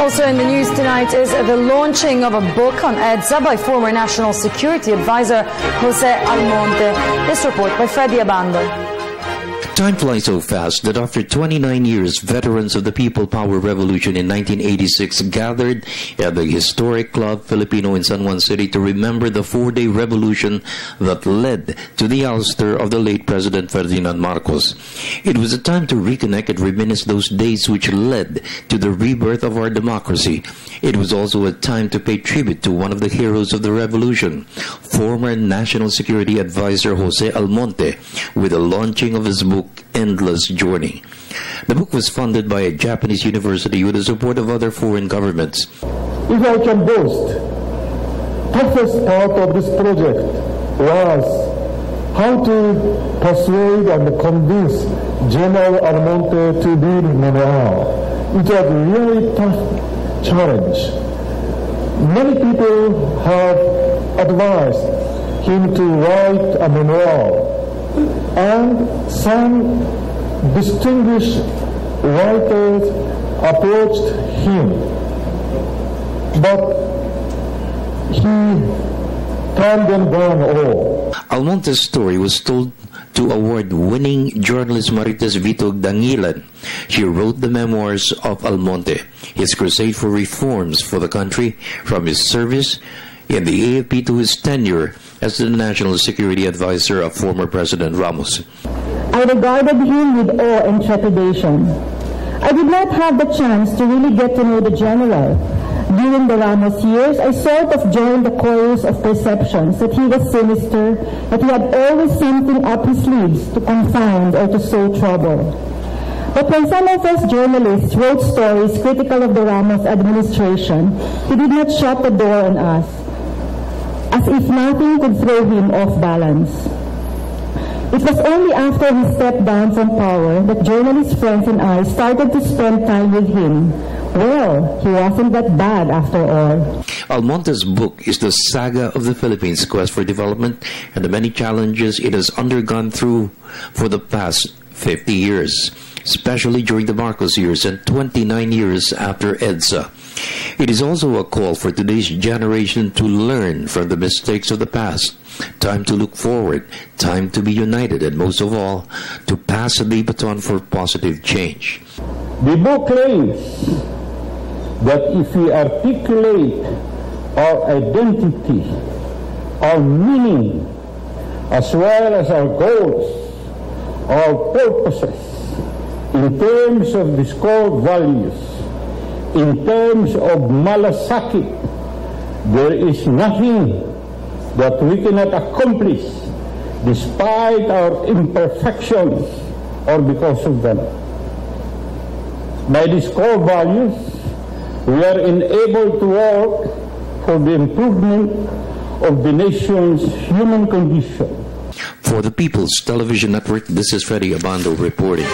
Also in the news tonight is the launching of a book on EDSA by former National Security Advisor Jose Almonte. This report by Freddie Abando. Time flies so fast that after 29 years, veterans of the People Power Revolution in 1986 gathered at the historic Club Filipino in San Juan City to remember the four-day revolution that led to the ouster of the late President Ferdinand Marcos. It was a time to reconnect and reminisce those days which led to the rebirth of our democracy. It was also a time to pay tribute to one of the heroes of the revolution, former National Security Advisor Jose Almonte, with the launching of his book, Endless Journey. The book was funded by a Japanese university with the support of other foreign governments. If I can boast, toughest part of this project was how to persuade and convince General Almonte to be in Manoa. It was a really tough challenge. Many people have advised him to write a memoir, and some distinguished writers approached him, but he turned them down all. Almonte's story was told to award-winning journalist Marites Vitog Dangilan. She wrote the memoirs of Almonte, his crusade for reforms for the country, from his service in the AFP to his tenure as the National Security Advisor of former President Ramos. I regarded him with awe and trepidation. I did not have the chance to really get to know the general. During the Ramos years, I sort of joined the chorus of perceptions that he was sinister, that he had always something up his sleeves to confound or to sow trouble. But when some of us journalists wrote stories critical of the Ramos administration, he did not shut the door on us, as if nothing could throw him off balance. It was only after he stepped down from power that journalist friends and I started to spend time with him. Well, he wasn't that bad after all. Almonte's book is the saga of the Philippines' quest for development and the many challenges it has undergone through for the past 50 years, especially during the Marcos years and 29 years after EDSA. It is also a call for today's generation to learn from the mistakes of the past. Time to look forward, time to be united, and most of all, to pass the baton for positive change. The book claims that if we articulate our identity, our meaning, as well as our goals, our purposes, in terms of these core values, in terms of malasakit, there is nothing that we cannot accomplish despite our imperfections or because of them. By these core values, we are enabled to work for the improvement of the nation's human condition. For the People's Television Network, this is Freddie Abando reporting.